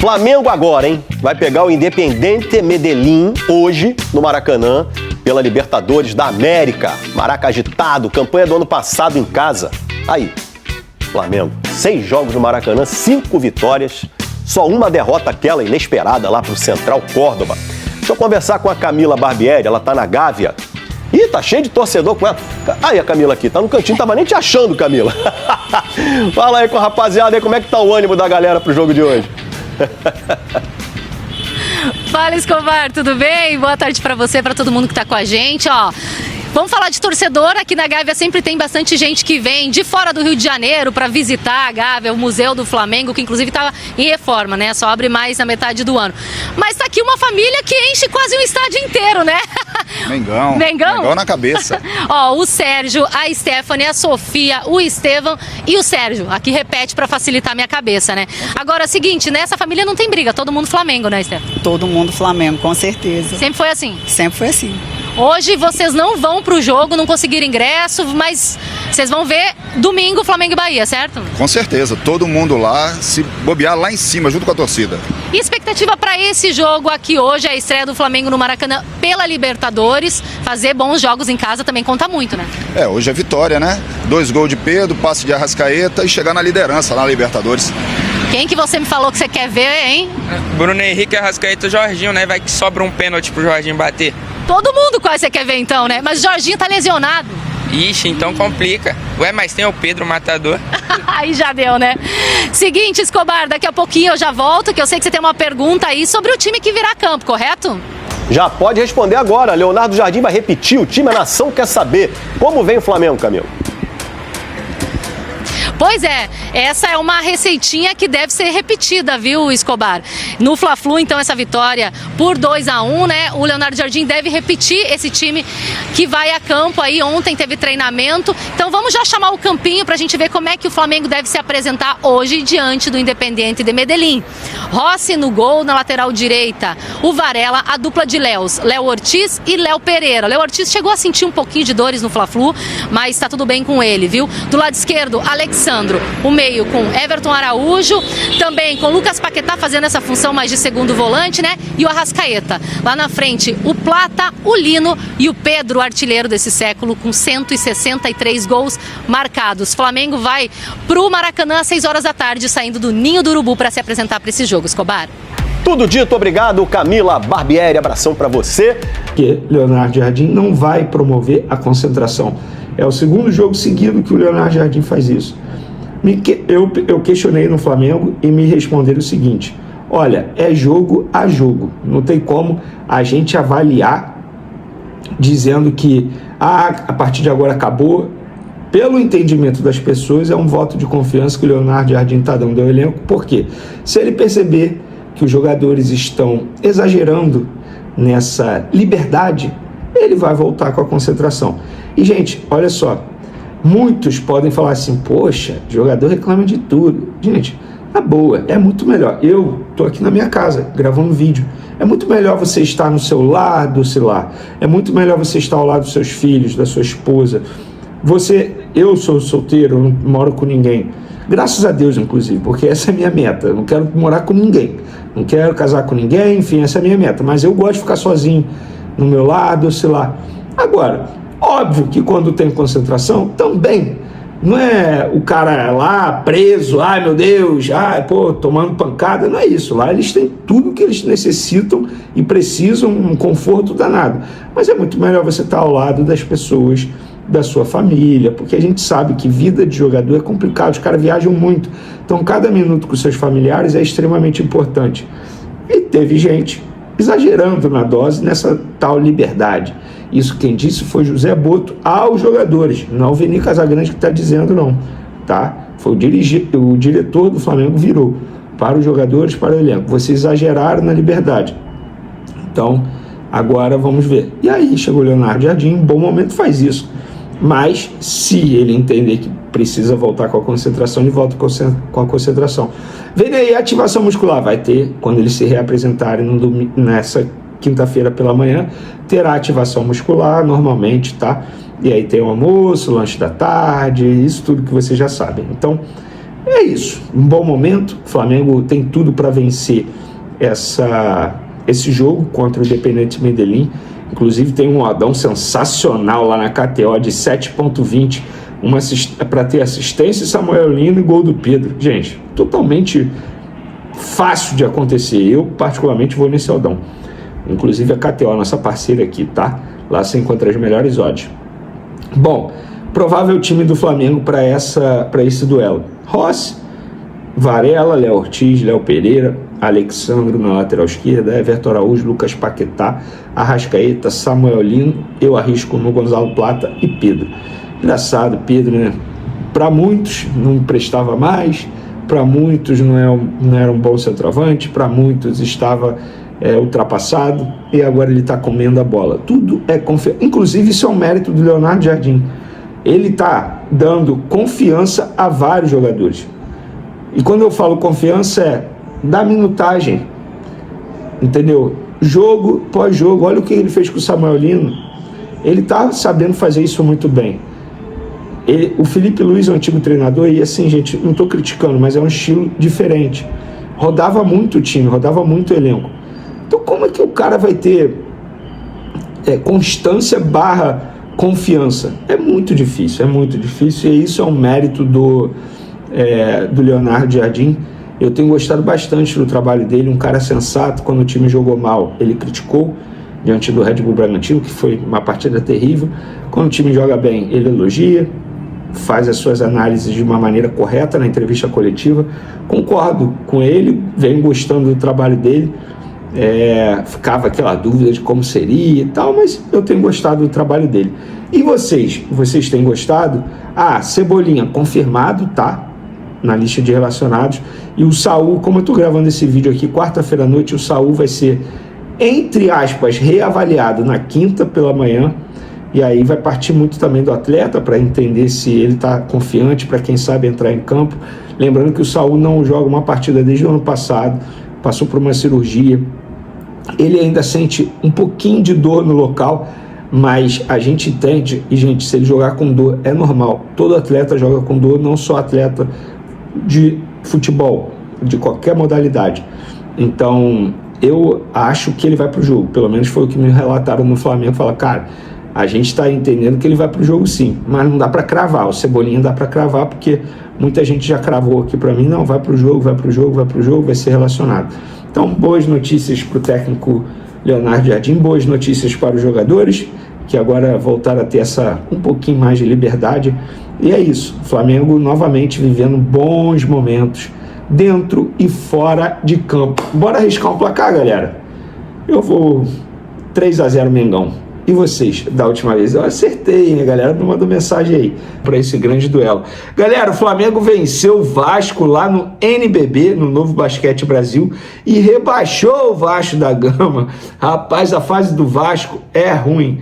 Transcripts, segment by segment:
Flamengo agora, hein? Vai pegar o Independiente Medellín hoje no Maracanã pela Libertadores da América. Maraca agitado, campanha do ano passado em casa. Aí, Flamengo, 6 jogos no Maracanã, 5 vitórias, só uma derrota aquela inesperada lá pro Central Córdoba. Deixa eu conversar com a Camila Barbieri, ela tá na Gávea. Ih, tá cheio de torcedor com ela. Aí a Camila aqui, tá no cantinho, tava nem te achando, Camila. Fala aí com a rapaziada aí, como é que tá o ânimo da galera pro jogo de hoje? Fala, Escobar, tudo bem? Boa tarde pra você, pra todo mundo que tá com a gente, ó. Vamos falar de torcedor. Aqui na Gávea sempre tem bastante gente que vem de fora do Rio de Janeiro para visitar a Gávea, o Museu do Flamengo, que inclusive estava em reforma, né? Só abre mais na metade do ano. Mas tá aqui uma família que enche quase um estádio inteiro, né? Mengão. Mengão na cabeça. Ó, o Sérgio, a Stephanie, a Sofia, o Estevam e o Sérgio. Aqui repete para facilitar minha cabeça, né? Agora, é o seguinte, nessa família não tem briga, todo mundo Flamengo, né, Stephanie? Todo mundo Flamengo, com certeza. Sempre foi assim? Sempre foi assim. Hoje vocês não vão pro jogo, não conseguiram ingresso, mas vocês vão ver domingo Flamengo e Bahia, certo? Com certeza, todo mundo lá, se bobear lá em cima, junto com a torcida. E expectativa para esse jogo aqui hoje, a estreia do Flamengo no Maracanã pela Libertadores, fazer bons jogos em casa também conta muito, né? Hoje é vitória, né? 2 gols de Pedro, passe de Arrascaeta e chegar na liderança lá na Libertadores. Quem que você me falou que você quer ver, hein? Bruno Henrique, Arrascaeta e Jorginho, né? Vai que sobra um pênalti pro Jorginho bater. Todo mundo quase você quer ver então, né? Mas o Jorginho tá lesionado. Ixi, então complica. Ué, mas tem o Pedro, o matador. Aí já deu, né? Seguinte, Escobar, daqui a pouquinho eu já volto, que eu sei que você tem uma pergunta aí sobre o time que virá campo, correto? Já pode responder agora. Leonardo Jardim vai repetir. O time A Nação quer saber como vem o Flamengo, Camilo. Pois é, essa é uma receitinha que deve ser repetida, viu, Escobar? No Fla-Flu, então, essa vitória por 2-1, né? O Leonardo Jardim deve repetir esse time que vai a campo aí. Ontem teve treinamento. Então vamos já chamar o campinho pra gente ver como é que o Flamengo deve se apresentar hoje diante do Independiente de Medellín. Rossi no gol, na lateral direita. O Varela, a dupla de Léos, Léo Ortiz e Léo Pereira. Léo Ortiz chegou a sentir um pouquinho de dores no Fla-Flu, mas tá tudo bem com ele, viu? Do lado esquerdo, Alexandre. O meio com Everton Araújo, também com Lucas Paquetá fazendo essa função mais de segundo volante, né? E o Arrascaeta. Lá na frente, o Plata, o Lino e o Pedro, artilheiro desse século, com 163 gols marcados. Flamengo vai pro Maracanã às 6 horas da tarde, saindo do Ninho do Urubu para se apresentar para esse jogo, Escobar. Tudo dito, obrigado, Camila Barbieri. Abração para você. Que Leonardo Jardim não vai promover a concentração. É o segundo jogo seguido que o Leonardo Jardim faz isso. Eu questionei no Flamengo e me responderam o seguinte: olha, é jogo a jogo, não tem como a gente avaliar dizendo que a partir de agora acabou. Pelo entendimento das pessoas, é um voto de confiança que o Leonardo Jardim está dando ao elenco. Por quê? Se ele perceber que os jogadores estão exagerando nessa liberdade, ele vai voltar com a concentração. E, gente, olha só, muitos podem falar assim: poxa, jogador reclama de tudo. Gente, na boa, é muito melhor. Eu tô aqui na minha casa gravando vídeo. É muito melhor você estar no seu lar do celular. É muito melhor você estar ao lado dos seus filhos, da sua esposa. Eu sou solteiro, eu não moro com ninguém. Graças a Deus, inclusive, porque essa é a minha meta. Eu não quero morar com ninguém. Não quero casar com ninguém, enfim, essa é a minha meta. Mas eu gosto de ficar sozinho no meu lado, sei lá. Agora, óbvio que quando tem concentração, também, não é o cara lá preso, ai meu Deus, tomando pancada, não é isso. Lá eles têm tudo que eles necessitam e precisam, um conforto danado. Mas é muito melhor você estar ao lado das pessoas, da sua família, porque a gente sabe que vida de jogador é complicado, os caras viajam muito. Então cada minuto com seus familiares é extremamente importante. E teve gente exagerando na dose nessa tal liberdade. Isso quem disse foi José Boto aos jogadores, não o Vini Casagrande que está dizendo não, tá? Foi o diretor do Flamengo virou para os jogadores, para o elenco. Vocês exageraram na liberdade. Então, agora vamos ver. E aí chegou o Leonardo Jardim, em bom momento faz isso. Mas se ele entender que precisa voltar com a concentração, ele volta com a concentração. Vem aí, ativação muscular vai ter, quando eles se reapresentarem nessa quinta-feira pela manhã, terá ativação muscular normalmente, tá? E aí tem o almoço, lanche da tarde, isso tudo que vocês já sabem. Então, É isso, um bom momento. O Flamengo tem tudo para vencer esse jogo contra o Independiente Medellín. Inclusive tem um oddão sensacional lá na KTO de 7,20 para ter assistência, Samuel Lino e gol do Pedro. Gente, totalmente fácil de acontecer. Eu particularmente vou nesse oddão. Inclusive a KTO, nossa parceira aqui, tá? Lá você encontra as melhores odds. Bom, provável time do Flamengo para esse duelo: Rossi, Varela, Léo Ortiz, Léo Pereira, Alexandro na lateral esquerda, Everton Araújo, Lucas Paquetá, Arrascaeta, Samuel Lino, eu arrisco no Gonzalo Plata e Pedro. Engraçado, Pedro, né? Para muitos não prestava mais, para muitos não era um bom centroavante, para muitos estava ultrapassado e agora ele está comendo a bola. Tudo é confiança. Inclusive isso é um mérito do Leonardo Jardim. Ele está dando confiança a vários jogadores. E quando eu falo confiança da minutagem, entendeu? Jogo pós jogo, olha o que ele fez com o Samuel Lino. Ele está sabendo fazer isso muito bem. O Felipe Luiz é um antigo treinador e assim, gente, não estou criticando, mas é um estilo diferente. Rodava muito o time, rodava muito o elenco. Então como é que o cara vai ter constância / confiança? É muito difícil e isso é um mérito do Leonardo Jardim. Eu tenho gostado bastante do trabalho dele, um cara sensato. Quando o time jogou mal, ele criticou diante do Red Bull Bragantino, que foi uma partida terrível. Quando o time joga bem, ele elogia, faz as suas análises de uma maneira correta na entrevista coletiva. Concordo com ele, venho gostando do trabalho dele. Ficava aquela dúvida de como seria e tal, mas eu tenho gostado do trabalho dele. E vocês têm gostado? Cebolinha confirmado, tá? Na lista de relacionados. E o Saul, como eu estou gravando esse vídeo aqui, quarta-feira à noite, o Saul vai ser, entre aspas, reavaliado na quinta pela manhã. E aí vai partir muito também do atleta para entender se ele está confiante, para quem sabe entrar em campo. Lembrando que o Saul não joga uma partida desde o ano passado, passou por uma cirurgia. Ele ainda sente um pouquinho de dor no local, mas a gente entende, e gente, se ele jogar com dor é normal. Todo atleta joga com dor, não só atleta de futebol, de qualquer modalidade. Então eu acho que ele vai para o jogo, pelo menos foi o que me relataram no Flamengo. Fala, cara, a gente está entendendo que ele vai para o jogo sim, mas não dá para cravar. O Cebolinha dá para cravar, porque muita gente já cravou aqui para mim, não, vai para o jogo, vai ser relacionado. Então, boas notícias para o técnico Leonardo Jardim, boas notícias para os jogadores, que agora voltaram a ter um pouquinho mais de liberdade. E é isso, o Flamengo novamente vivendo bons momentos dentro e fora de campo. Bora arriscar um placar, galera? Eu vou 3-0 Mengão. E vocês, da última vez? Eu acertei, hein? A galera me mandou mensagem aí para esse grande duelo. Galera, o Flamengo venceu o Vasco lá no NBB, no Novo Basquete Brasil, e rebaixou o Vasco da Gama. Rapaz, a fase do Vasco é ruim.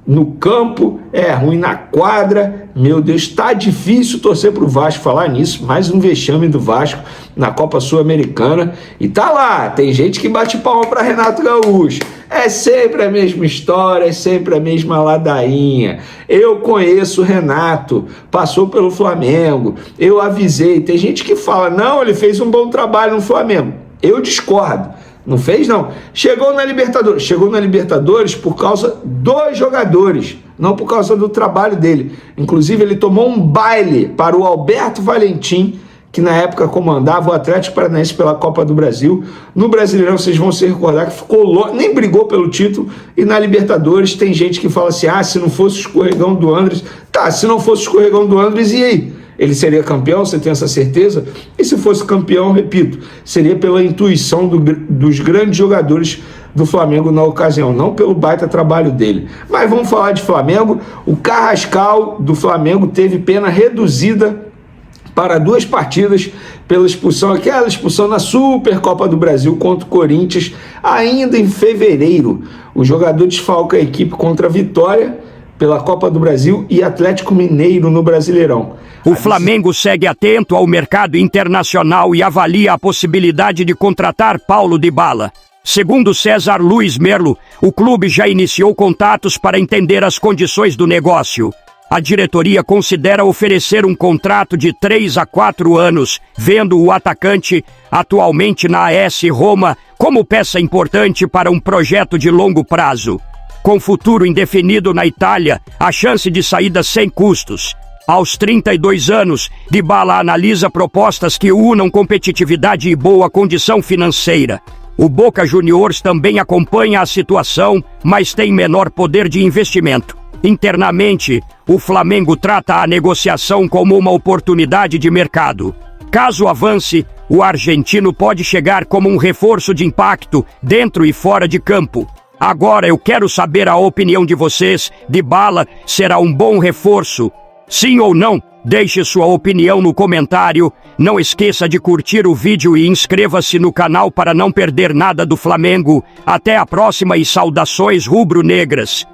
No campo é ruim, na quadra, meu Deus, tá difícil torcer pro Vasco. Falar nisso, mais um vexame do Vasco na Copa Sul-Americana. E tá lá, tem gente que bate palma para Renato Gaúcho. É sempre a mesma história, é sempre a mesma ladainha. Eu conheço o Renato, passou pelo Flamengo, eu avisei. Tem gente que fala, não, ele fez um bom trabalho no Flamengo. Eu discordo. Não fez, não. Chegou na Libertadores por causa dos jogadores, não por causa do trabalho dele. Inclusive, ele tomou um baile para o Alberto Valentim, que na época comandava o Atlético Paranaense pela Copa do Brasil. No Brasileirão, vocês vão se recordar que ficou nem brigou pelo título. E na Libertadores tem gente que fala assim, se não fosse o escorregão do Andres... Tá, se não fosse o escorregão do Andres, e aí? Ele seria campeão, você tem essa certeza? E se fosse campeão, repito, seria pela intuição dos grandes jogadores do Flamengo na ocasião, não pelo baita trabalho dele. Mas vamos falar de Flamengo. O Carrascal do Flamengo teve pena reduzida para 2 partidas pela expulsão, aquela expulsão na Supercopa do Brasil contra o Corinthians, ainda em fevereiro. O jogador desfalca a equipe contra a Vitória pela Copa do Brasil e Atlético Mineiro no Brasileirão. O Flamengo segue atento ao mercado internacional e avalia a possibilidade de contratar Paulo Dybala. Segundo César Luiz Merlo, o clube já iniciou contatos para entender as condições do negócio. A diretoria considera oferecer um contrato de 3 a 4 anos, vendo o atacante, atualmente na AS Roma, como peça importante para um projeto de longo prazo. Com futuro indefinido na Itália, a chance de saída sem custos. Aos 32 anos, Dybala analisa propostas que unam competitividade e boa condição financeira. O Boca Juniors também acompanha a situação, mas tem menor poder de investimento. Internamente, o Flamengo trata a negociação como uma oportunidade de mercado. Caso avance, o argentino pode chegar como um reforço de impacto dentro e fora de campo. Agora eu quero saber a opinião de vocês. Dybala será um bom reforço? Sim ou não? Deixe sua opinião no comentário. Não esqueça de curtir o vídeo e inscreva-se no canal para não perder nada do Flamengo. Até a próxima e saudações rubro-negras.